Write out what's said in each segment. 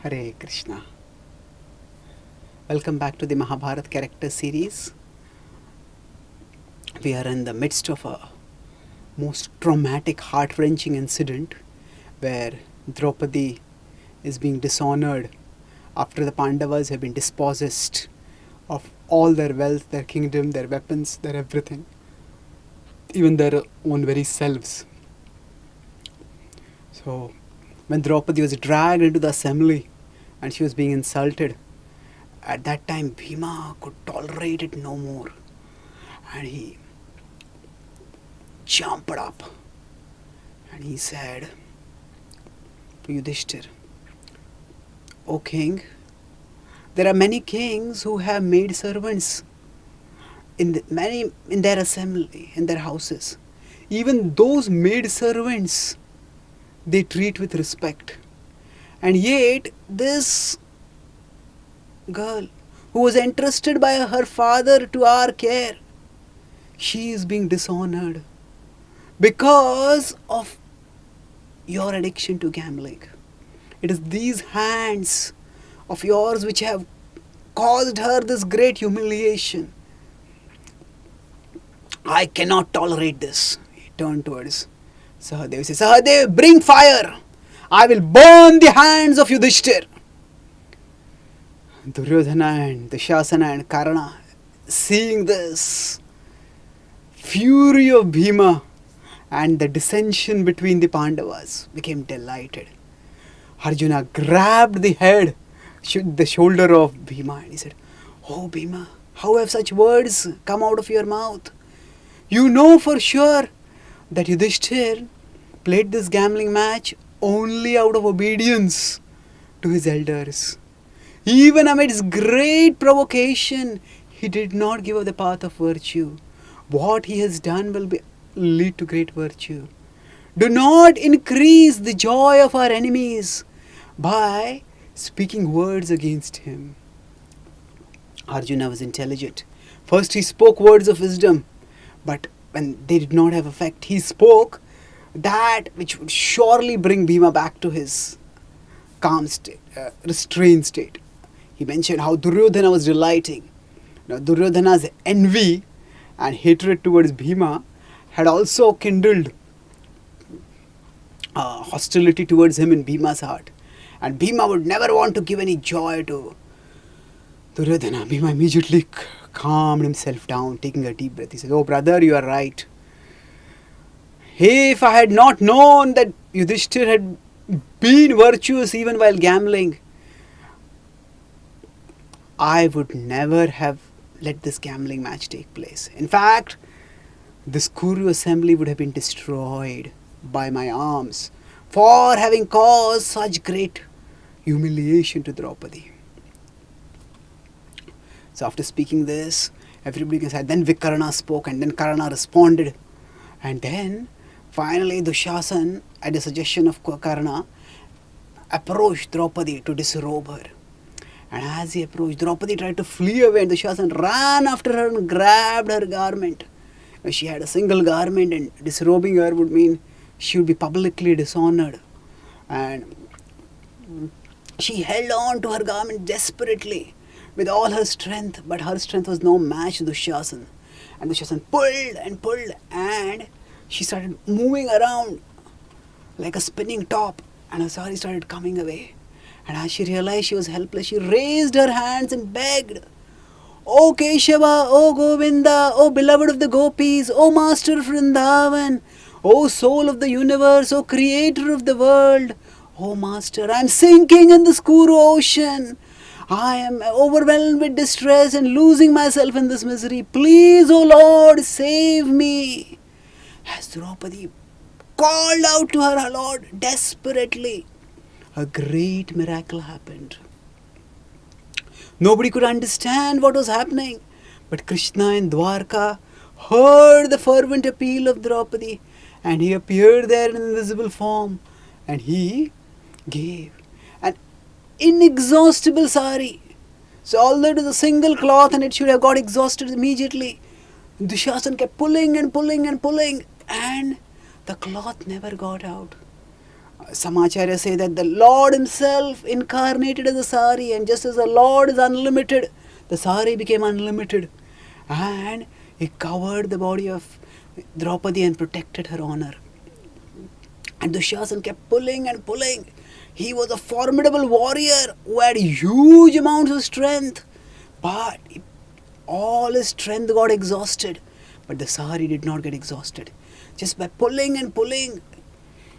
Hare Krishna. Welcome back to the Mahabharata character series. We are in the midst of a most traumatic, heart-wrenching incident where Draupadi is being dishonored after the Pandavas have been dispossessed of all their wealth, their kingdom, their weapons, their everything, even their own very selves. So, when Draupadi was dragged into the assembly and she was being insulted, at that time Bhima could tolerate it no more, and he jumped up and he said to Yudhishthir, "O king, there are many kings who have maid servants in their assembly, in their houses. Even those maid servants they treat with respect, and yet this girl who was entrusted by her father to our care, she is being dishonored because of your addiction to gambling. It is these hands of yours which have caused her this great humiliation. I cannot tolerate this." He turned towards Sahadev. He said, "Sahadev, bring fire. I will burn the hands of Yudhishthir." Duryodhana and Dushasana and Karna, seeing this fury of Bhima and the dissension between the Pandavas, became delighted. Arjuna grabbed the head, the shoulder of Bhima, and he said, "Oh Bhima, how have such words come out of your mouth? You know for sure that Yudhishthir played this gambling match only out of obedience to his elders. Even amidst great provocation, he did not give up the path of virtue. What he has done will lead to great virtue. Do not increase the joy of our enemies by speaking words against him." Arjuna was intelligent. First he spoke words of wisdom, but when they did not have effect, he spoke that which would surely bring Bhima back to his calm state, restrained state. He mentioned how Duryodhana was delighting. Now, Duryodhana's envy and hatred towards Bhima had also kindled hostility towards him in Bhima's heart. And Bhima would never want to give any joy to Duryodhana. Bhima immediately calmed himself down, taking a deep breath. He said, "Oh brother, you are right. If I had not known that Yudhishthir had been virtuous even while gambling, I would never have let this gambling match take place. In fact, this Kuru assembly would have been destroyed by my arms for having caused such great humiliation to Draupadi." So after speaking this, everybody can say, then Vikarna spoke, and then Karna responded. And then finally Dushasan, at the suggestion of Karna, approached Draupadi to disrobe her. And as he approached, Draupadi tried to flee away, and Dushasan ran after her and grabbed her garment. She had a single garment, and disrobing her would mean she would be publicly dishonored. And she held on to her garment desperately with all her strength, but her strength was no match to Dushasan. And Dushasan pulled and pulled, and she started moving around like a spinning top, and her sari started coming away. And as she realized she was helpless, she raised her hands and begged, "O Keshava, O Govinda, O beloved of the gopis, O master of Vrindavan, O soul of the universe, O creator of the world, O master, I am sinking in this Kuru ocean. I am overwhelmed with distress and losing myself in this misery. Please, O Lord, save me." As Draupadi called out to her Lord desperately, a great miracle happened. Nobody could understand what was happening, but Krishna in Dwarka heard the fervent appeal of Draupadi, and he appeared there in invisible form, and he gave an inexhaustible sari. So although it was a single cloth and it should have got exhausted immediately, Dushasan kept pulling and pulling and pulling, and the cloth never got out. Some acharyas say that the Lord himself incarnated as a sari, and just as the Lord is unlimited, the sari became unlimited. And he covered the body of Draupadi and protected her honor. And Dushasan kept pulling and pulling. He was a formidable warrior who had huge amounts of strength. But all his strength got exhausted. But the sari did not get exhausted. Just by pulling and pulling,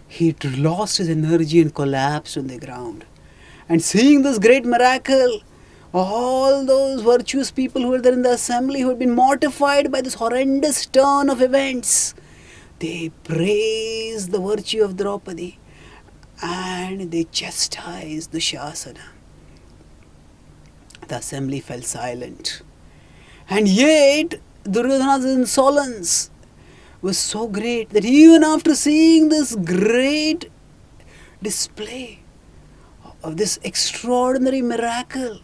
he lost his energy and collapsed on the ground. And seeing this great miracle, all those virtuous people who were there in the assembly, who had been mortified by this horrendous turn of events, they praised the virtue of Draupadi and they chastised Dushasana. The assembly fell silent. And yet, Duryodhana's insolence was so great that even after seeing this great display of this extraordinary miracle,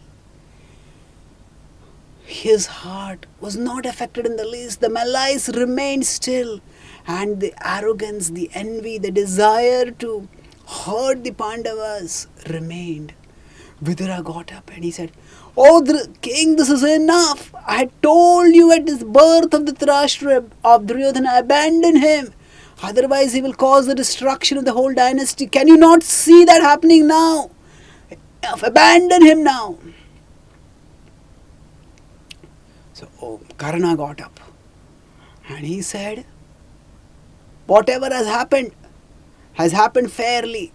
his heart was not affected in the least. The malice remained still, and the arrogance, the envy, the desire to hurt the Pandavas remained. Vidura got up and he said, "Oh king, this is enough. I had told you at his birth of the Dhritarashtra of Duryodhana, abandon him. Otherwise he will cause the destruction of the whole dynasty. Can you not see that happening now? Abandon him now." So Karna got up and he said, "Whatever has happened fairly,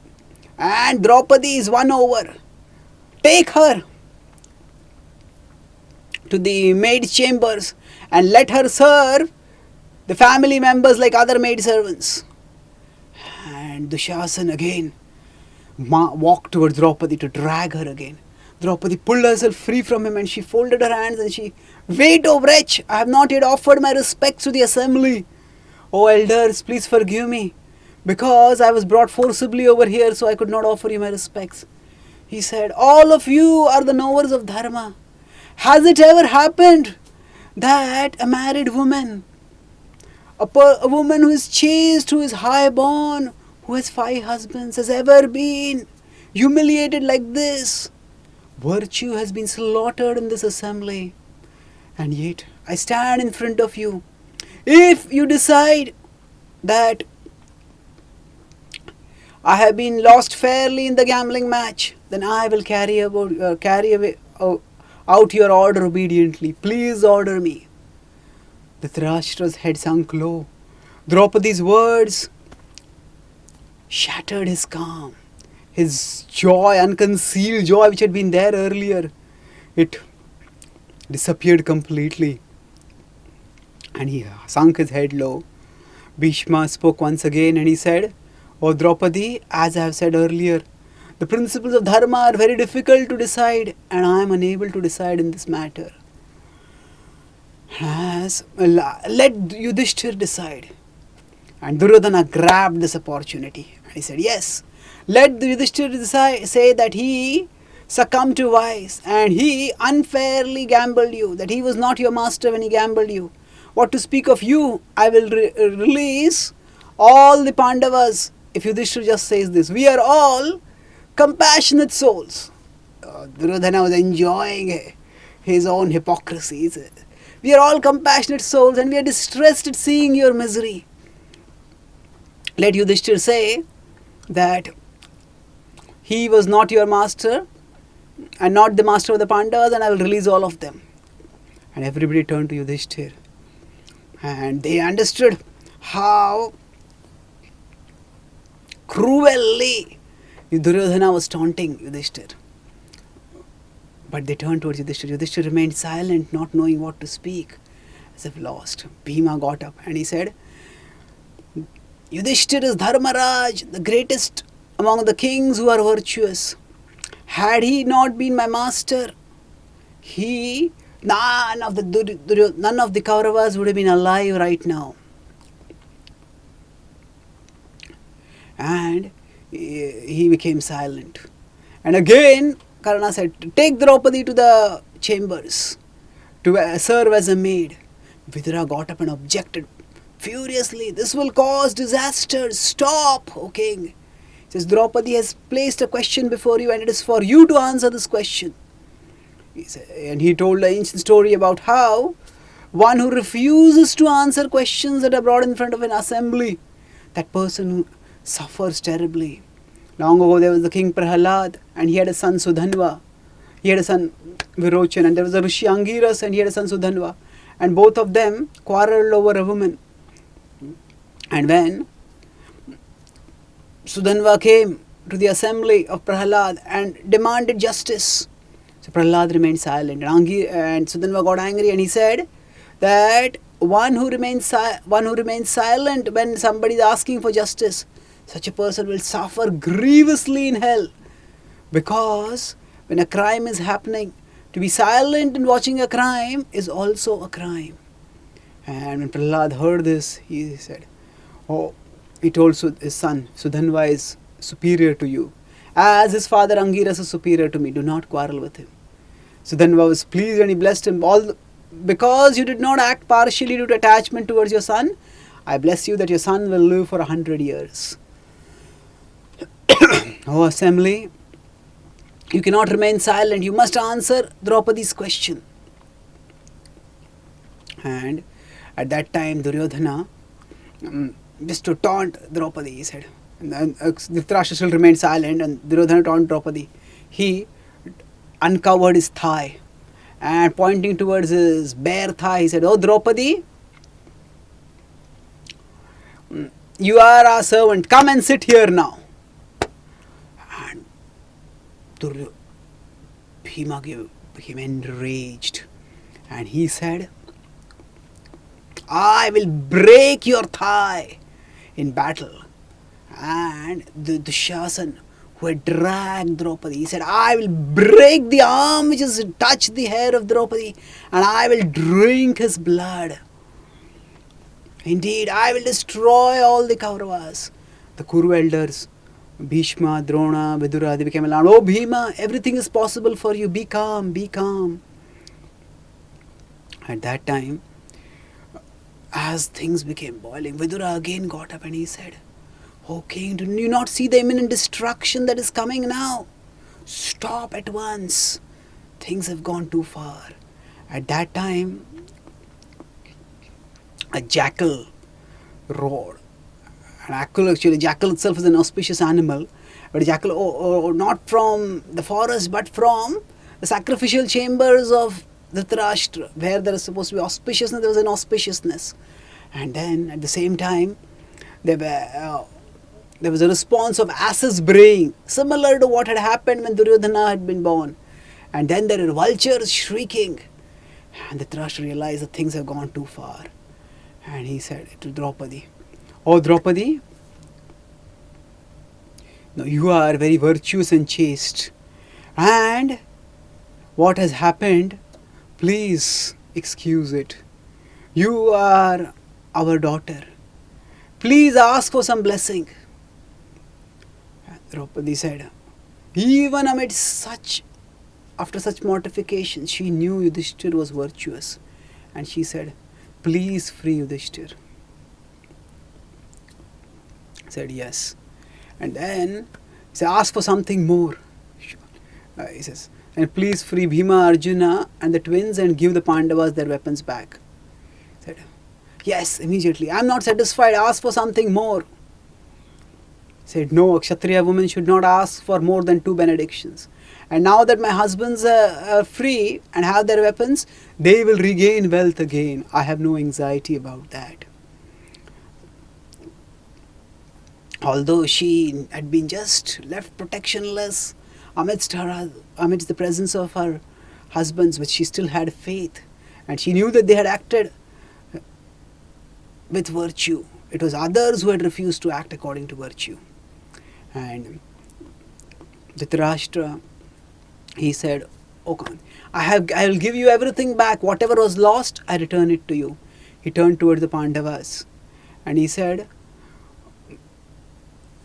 and Draupadi is won over. Take her to the maid chambers and let her serve the family members like other maid servants." And Dushasan again walked towards Draupadi to drag her again. Draupadi pulled herself free from him and she folded her hands and she, "Wait, O wretch, I have not yet offered my respects to the assembly. O elders, please forgive me, because I was brought forcibly over here, so I could not offer you my respects." He said, "All of you are the knowers of dharma. Has it ever happened that a married woman, a woman who is chaste, who is high born, who has 5 husbands, has ever been humiliated like this? Virtue has been slaughtered in this assembly. And yet I stand in front of you. If you decide that I have been lost fairly in the gambling match, then I will carry out your order obediently. Please order me." The Dhritarashtra's head sunk low. Draupadi's words shattered his calm. His joy, unconcealed joy which had been there earlier, it disappeared completely. And he sunk his head low. Bhishma spoke once again and he said, "O Draupadi, as I have said earlier, the principles of dharma are very difficult to decide, and I am unable to decide in this matter. Let Yudhishthir decide." And Duryodhana grabbed this opportunity and he said, "Yes, let Yudhishthir decide, say that he succumbed to vice and he unfairly gambled you, that he was not your master when he gambled you. What to speak of you, I will release all the Pandavas if Yudhishthir just says this. We are all compassionate souls." Duryodhana was enjoying his own hypocrisy. "We are all compassionate souls and we are distressed at seeing your misery. Let Yudhishthir say that he was not your master and not the master of the Pandavas, and I will release all of them." And everybody turned to Yudhishthir and they understood how cruelly Duryodhana was taunting Yudhishthir. But they turned towards Yudhishthir. Yudhishthir remained silent, not knowing what to speak, as if lost. Bhima got up and he said, "Yudhishthir is Dharmaraj, the greatest among the kings who are virtuous. Had he not been my master, none of the Kauravas would have been alive right now." And he became silent. And again Karna said, "Take Draupadi to the chambers to serve as a maid." Vidura got up and objected furiously, "This will cause disaster. Stop, O king." He Says, Draupadi has placed a question before you and it is for you to answer this question. And he told an ancient story about how one who refuses to answer questions that are brought in front of an assembly, that person suffers terribly. Long ago there was the king Prahalad and he had a son Sudhanva. He had a son Virochan, and there was a Rishi Angiras and he had a son Sudhanva. And both of them quarrelled over a woman. And when Sudhanva came to the assembly of Prahalad and demanded justice, so Prahalad remained silent, and Sudhanva got angry and he said that one who remains silent when somebody is asking for justice, such a person will suffer grievously in hell. Because when a crime is happening, to be silent in watching a crime is also a crime. And when Prahalad heard this, he said, he told his son, Sudhanva is superior to you, as his father Angiras is superior to me. Do not quarrel with him. Sudhanva was pleased and he blessed him. Because you did not act partially due to attachment towards your son, I bless you that your son will live for 100 years. O assembly, you cannot remain silent. You must answer Draupadi's question. And at that time, Duryodhana, just to taunt Draupadi, he said, and Dhritarashtra still remained silent, and Duryodhana taunted Draupadi. He uncovered his thigh and pointing towards his bare thigh, he said, "Oh Draupadi, you are our servant. Come and sit here now." And Bhima became enraged and he said, "I will break your thigh in battle." And the Dushasana, who had dragged Draupadi, he said, "I will break the arm which has touched the hair of Draupadi and I will drink his blood. Indeed, I will destroy all the Kauravas." The Kuru elders, Bhishma, Drona, Vidura, they became alarmed. "Oh Bhima, everything is possible for you. Be calm, be calm." At that time, as things became boiling, Vidura again got up and he said, "Oh king, do you not see the imminent destruction that is coming now? Stop at once. Things have gone too far." At that time, a jackal roared. Jackal itself is an auspicious animal, but a jackal, not from the forest, but from the sacrificial chambers of Dhritarashtra, where there is supposed to be auspiciousness, there was an auspiciousness. And then at the same time, there was a response of asses braying, similar to what had happened when Duryodhana had been born. And then there were vultures shrieking. And Dhritarashtra realized that things have gone too far. And he said to Draupadi, "Oh Draupadi, no, you are very virtuous and chaste. And what has happened, please excuse it. You are our daughter. Please ask for some blessing." And Draupadi said, even after such mortification, she knew Yudhishthir was virtuous. And she said, "Please free Yudhishthir." Said yes. And then he said, "Ask for something more." He says, "And please free Bhima, Arjuna and the twins and give the Pandavas their weapons back." Said, "Yes, immediately. I am not satisfied. Ask for something more." Said, "No, a Kshatriya woman should not ask for more than 2 benedictions. And now that my husbands are free and have their weapons, they will regain wealth again. I have no anxiety about that." Although she had been just left protectionless amidst the presence of her husbands, but she still had faith. And she knew that they had acted with virtue. It was others who had refused to act according to virtue. And Dhritarashtra, he said, "Okay, I will give you everything back. Whatever was lost, I return it to you." He turned towards the Pandavas and he said,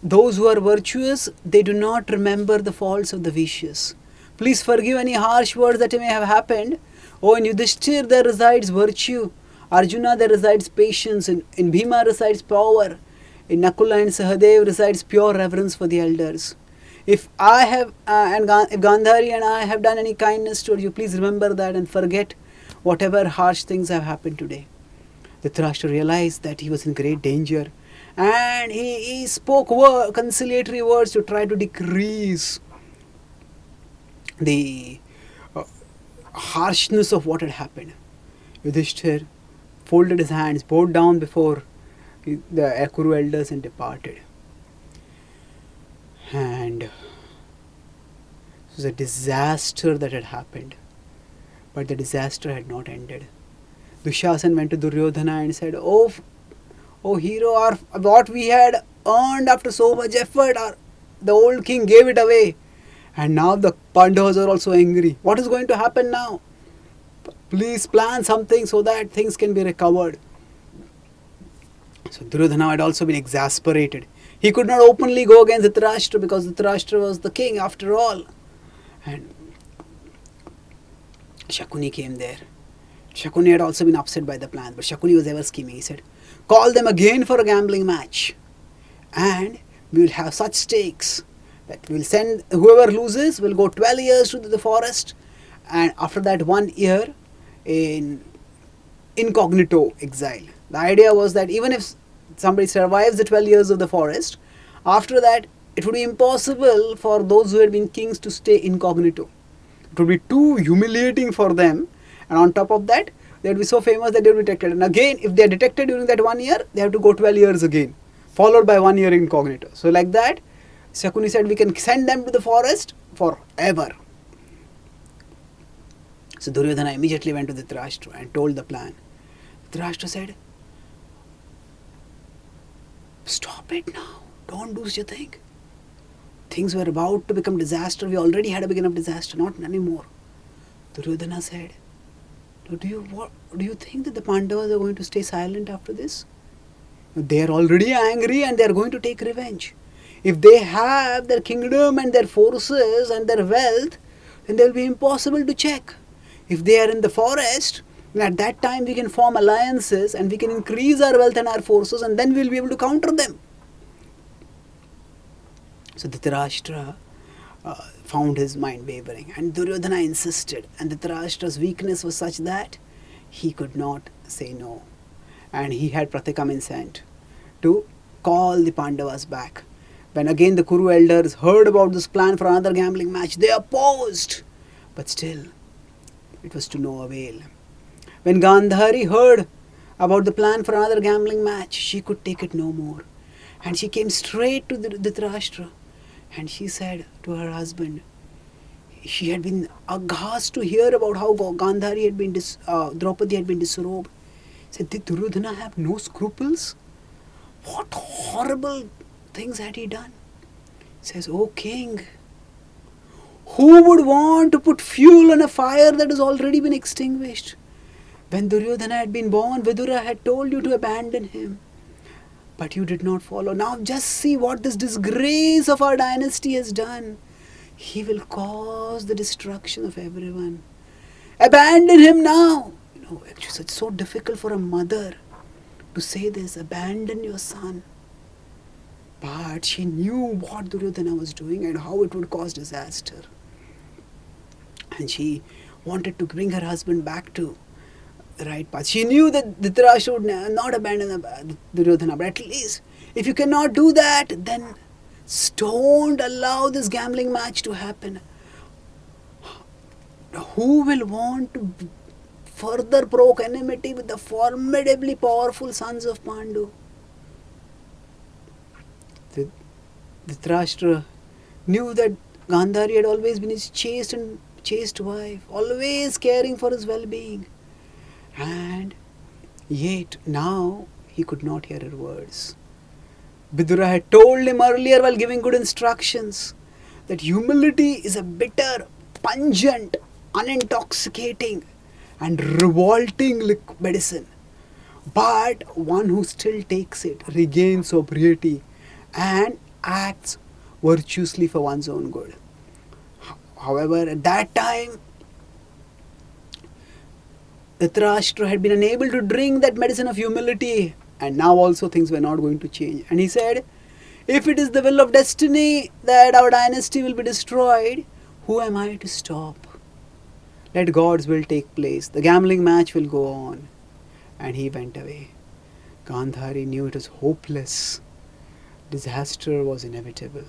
"Those who are virtuous, they do not remember the faults of the vicious. Please forgive any harsh words that may have happened. Oh, in Yudhishthir there resides virtue. Arjuna there resides patience. In Bhima resides power. In Nakula and Sahadev resides pure reverence for the elders. If I have if Gandhari and I have done any kindness towards you, please remember that and forget whatever harsh things have happened today. Dhritarashtra realized that he was in great danger, and he spoke conciliatory words to try to decrease the harshness of what had happened. Yudhishthir folded his hands, bowed down before the Kuru elders and departed. And it was a disaster that had happened. But the disaster had not ended. Dushasan went to Duryodhana and said, Oh hero, what we had earned after so much effort, the old king gave it away. And now the Pandavas are also angry. What is going to happen now? Please plan something so that things can be recovered. So Duryodhana had also been exasperated. He could not openly go against Dhritarashtra because Dhritarashtra was the king after all. And Shakuni came there. Shakuni had also been upset by the plan, but Shakuni was ever scheming. He said, call them again for a gambling match, and we will have such stakes that we will send whoever loses will go 12 years to the forest, and after that 1 year in incognito exile. The idea was that even if somebody survives the 12 years of the forest, after that it would be impossible for those who had been kings to stay incognito. It would be too humiliating for them, and on top of that they would be so famous that they would be detected. And again, if they are detected during that 1 year, they have to go 12 years again, followed by 1 year incognito. So like that, Shakuni said, we can send them to the forest forever. So Duryodhana immediately went to Dhritarashtra and told the plan. Dhritarashtra said, stop it now. Don't do such a thing. Things were about to become disaster. We already had a big enough disaster, not anymore. Duryodhana said, do you think that the Pandavas are going to stay silent after this? They are already angry and they are going to take revenge. If they have their kingdom and their forces and their wealth, then they will be impossible to check. If they are in the forest, then at that time we can form alliances and we can increase our wealth and our forces, and then we will be able to counter them. So Dhritarashtra found his mind wavering, and Duryodhana insisted, and Dhritarashtra's weakness was such that he could not say no, and he had Pratikamin sent to call the Pandavas back. When again the Kuru elders heard about this plan for another gambling match, they opposed, but still it was to no avail. When Gandhari heard about the plan for another gambling match, she could take it no more, and she came straight to Dhritarashtra. And she said to her husband, she had been aghast to hear about how Gandhari had been, Draupadi had been disrobed. Said, did Duryodhana have no scruples? What horrible things had he done? Says, O king, who would want to put fuel on a fire that has already been extinguished? When Duryodhana had been born, Vidura had told you to abandon him. But you did not follow. Now just see what this disgrace of our dynasty has done. He will cause the destruction of everyone. Abandon him now. Actually it's so difficult for a mother to say this, abandon your son. But she knew what Duryodhana was doing and how it would cause disaster. And she wanted to bring her husband back to the right path. She knew that Dhritarashtra would not abandon Duryodhana, but at least if you cannot do that, then don't allow this gambling match to happen. Who will want to further provoke enmity with the formidably powerful sons of Pandu? Dhritarashtra knew that Gandhari had always been his chaste wife, always caring for his well-being. And yet now he could not hear her words. Vidura had told him earlier while giving good instructions that humility is a bitter, pungent, unintoxicating and revolting medicine. But one who still takes it regains sobriety and acts virtuously for one's own good. However, at that time, Dhritarashtra had been unable to drink that medicine of humility and now also things were not going to change. And he said, if it is the will of destiny that our dynasty will be destroyed, who am I to stop? Let God's will take place. The gambling match will go on. And he went away. Gandhari knew it was hopeless. Disaster was inevitable.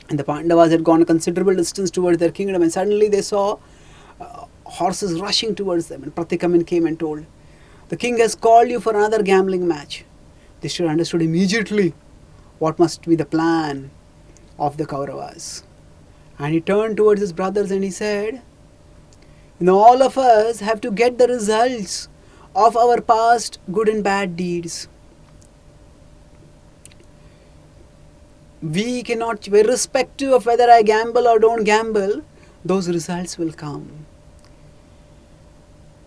And the Pandavas had gone a considerable distance towards their kingdom, and suddenly they saw horses rushing towards them. And Pratikaman came and told, the king has called you for another gambling match. Yudhishthira understood immediately what must be the plan of the Kauravas. And he turned towards his brothers and he said, all of us have to get the results of our past good and bad deeds. We cannot, irrespective of whether I gamble or don't gamble, those results will come.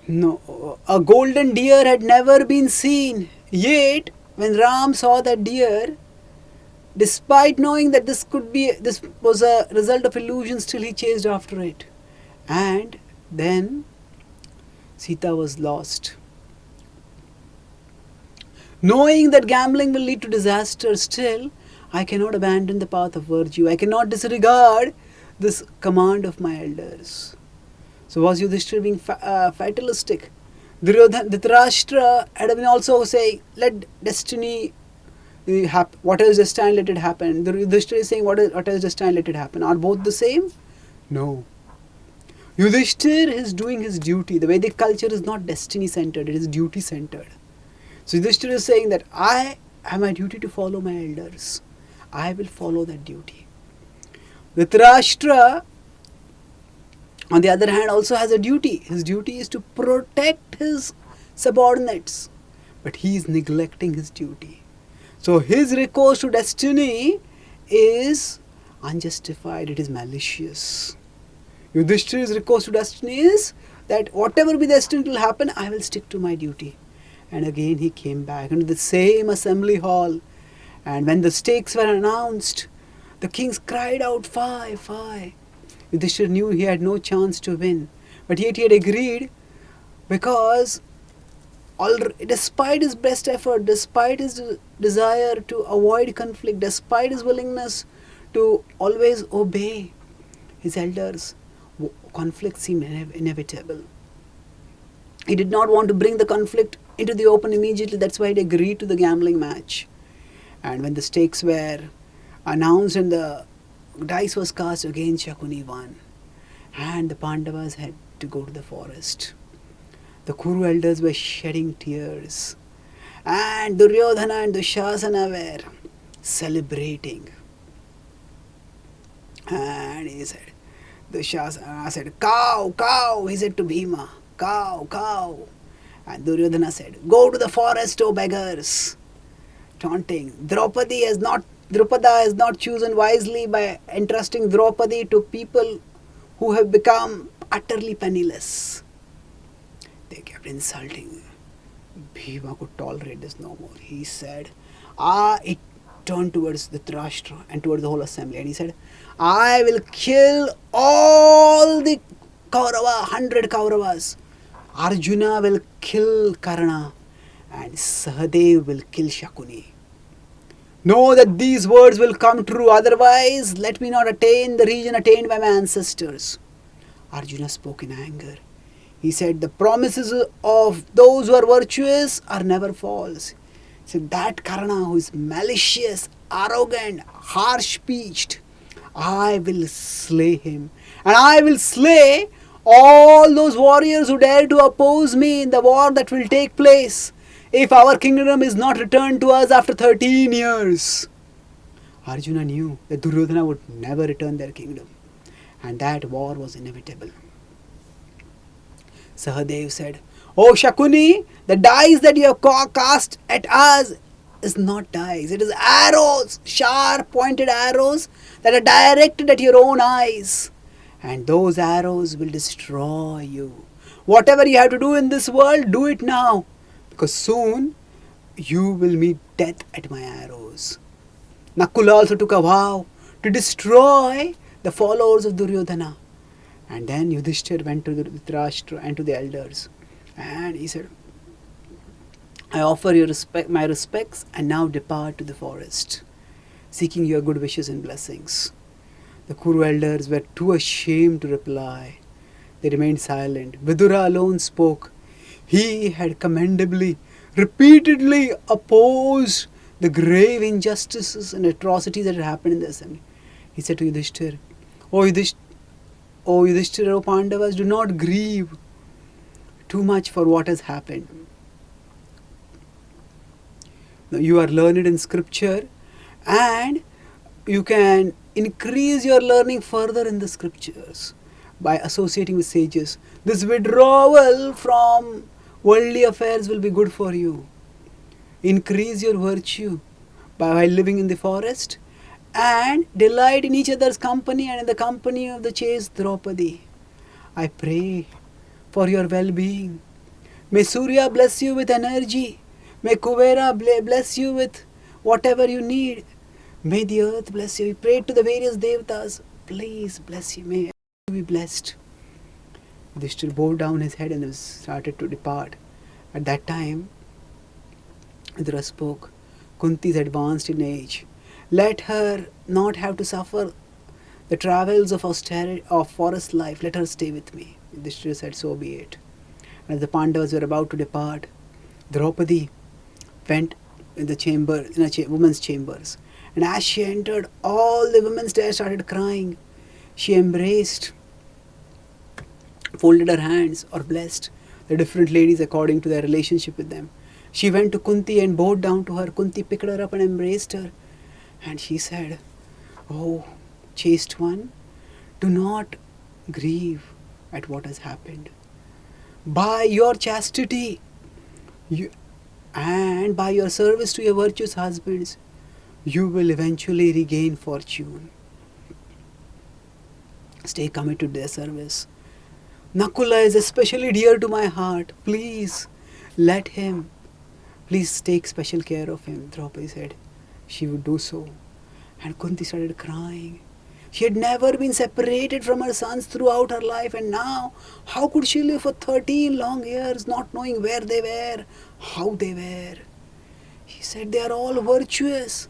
No, a golden deer had never been seen. Yet, when Ram saw that deer, despite knowing that this was a result of illusion, still he chased after it. And then Sita was lost. Knowing that gambling will lead to disaster, still I cannot abandon the path of virtue. I cannot disregard this command of my elders. So was Yudhishthira being fatalistic? Dhritarashtra had been also saying, let destiny happen. What is destined, let it happen. Yudhishthira is saying, what is destined, let it happen. Are both the same? No. Yudhishthira is doing his duty. The Vedic culture is not destiny centered, it is duty centered. So Yudhishthira is saying that I have my duty to follow my elders. I will follow that duty. Dhritarashtra, on the other hand, also has a duty. His duty is to protect his subordinates. But he is neglecting his duty. So his recourse to destiny is unjustified. It is malicious. Yudhishthira's recourse to destiny is that whatever be destined will happen, I will stick to my duty. And again he came back into the same assembly hall. And when the stakes were announced, the kings cried out, "Fie, fie." Yudhishthira knew he had no chance to win. But yet he had agreed because despite his best effort, despite his desire to avoid conflict, despite his willingness to always obey his elders, conflict seemed inevitable. He did not want to bring the conflict into the open immediately. That's why he agreed to the gambling match. And when the stakes were announced and the dice was cast, again Shakuni won. And the Pandavas had to go to the forest. The Kuru elders were shedding tears. And Duryodhana and Dushasana were celebrating. And he said, Dushasana said, "Cow, cow," he said to Bhima, "Cow, cow." And Duryodhana said, "Go to the forest, O beggars." Taunting. Draupadi has not chosen wisely by entrusting Draupadi to people who have become utterly penniless. They kept insulting. Bhima could tolerate this no more. He said, he turned towards the Dhritarashtra and towards the whole assembly, and he said, "I will kill all the 100 Kauravas. Arjuna will kill Karna, and Sahadev will kill Shakuni. Know that these words will come true, otherwise let me not attain the region attained by my ancestors." Arjuna spoke in anger. He said, "The promises of those who are virtuous are never false." He said, "That Karna who is malicious, arrogant, harsh-speeched, I will slay him. And I will slay all those warriors who dare to oppose me in the war that will take place if our kingdom is not returned to us after 13 years. Arjuna knew that Duryodhana would never return their kingdom, and that war was inevitable. Sahadev said, "Oh Shakuni, the dice that you have cast at us is not dice. It is arrows, sharp pointed arrows that are directed at your own eyes. And those arrows will destroy you. Whatever you have to do in this world, do it now. Because soon you will meet death at my arrows." Nakula also took a vow to destroy the followers of Duryodhana. And then Yudhishthira went to the Dhritarashtra and to the elders. And he said, I offer you my respects and now depart to the forest, seeking your good wishes and blessings. The Kuru elders were too ashamed to reply. They remained silent. Vidura alone spoke. He had commendably, repeatedly opposed the grave injustices and atrocities that had happened in the assembly. He said to Yudhishthir, O Yudhishthir, O Pandavas, do not grieve too much for what has happened. Now, you are learned in scripture and you can increase your learning further in the scriptures by associating with sages. This withdrawal from worldly affairs will be good for you. Increase your virtue by living in the forest and delight in each other's company and in the company of the chaste Draupadi. I pray for your well-being. May Surya bless you with energy. May Kuvera bless you with whatever you need. May the earth bless you. We prayed to the various devatas. Please bless you. May you be blessed. Yudhishthir bowed down his head and started to depart. At that time, Vidura spoke. Kunti is advanced in age. Let her not have to suffer the travels of austerity of forest life. Let her stay with me. Yudhishthir said, so be it. As the Pandavas were about to depart, Draupadi went in the chamber, in a woman's chambers. And as she entered, all the women there started crying. She embraced, folded her hands or blessed the different ladies according to their relationship with them. She went to Kunti and bowed down to her. Kunti picked her up and embraced her. And she said, oh, chaste one, do not grieve at what has happened. By your chastity and by your service to your virtuous husbands, you will eventually regain fortune. Stay committed to their service. Nakula is especially dear to my heart. Please let him. Please take special care of him. Draupadi said she would do so. And Kunti started crying. She had never been separated from her sons throughout her life, and now how could she live for 13 long years not knowing where they were, how they were? He said, they are all virtuous.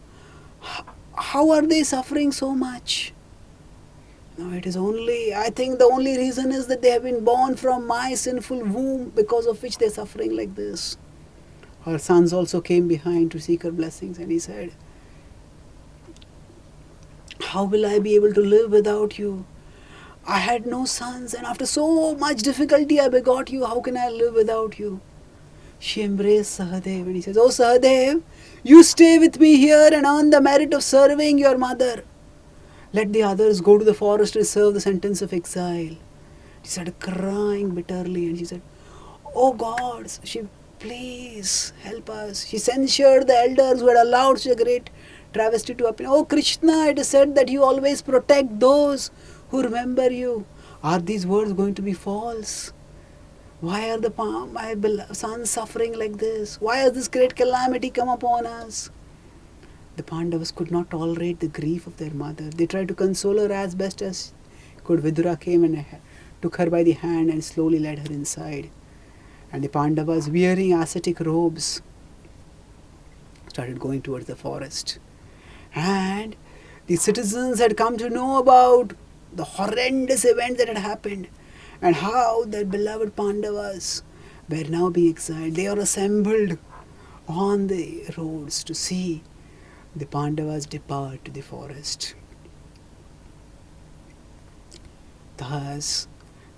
How are they suffering so much? No, it is only, I think the only reason is that they have been born from my sinful womb, because of which they are suffering like this. Her sons also came behind to seek her blessings, and he said, how will I be able to live without you? I had no sons, and after so much difficulty I begot you. How can I live without you? She embraced Sahadev and he says, oh Sahadev, you stay with me here and earn the merit of serving your mother. Let the others go to the forest and serve the sentence of exile. She started crying bitterly and she said, oh gods, please help us. She censured the elders who had allowed such a great travesty to happen. Oh Krishna, it is said that you always protect those who remember you. Are these words going to be false? Why are my beloved sons suffering like this? Why has this great calamity come upon us? The Pandavas could not tolerate the grief of their mother. They tried to console her as best as could. Vidura came and took her by the hand and slowly led her inside. And the Pandavas, wearing ascetic robes, started going towards the forest. And the citizens had come to know about the horrendous event that had happened and how their beloved Pandavas were now being exiled. They are assembled on the roads to see the Pandavas depart to the forest. Thus,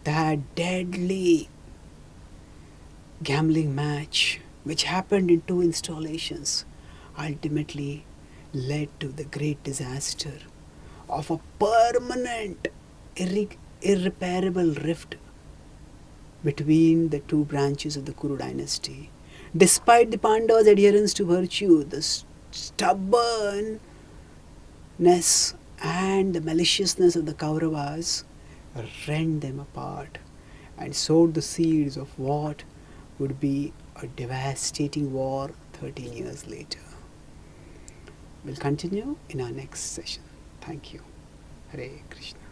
that deadly gambling match, which happened in 2 installations, ultimately led to the great disaster of a permanent, irreparable rift between the 2 branches of the Kuru dynasty. Despite the Pandavas' adherence to virtue, the stubbornness and the maliciousness of the Kauravas rent them apart and sowed the seeds of what would be a devastating war 13 years later. We'll continue in our next session. Thank you. Hare Krishna.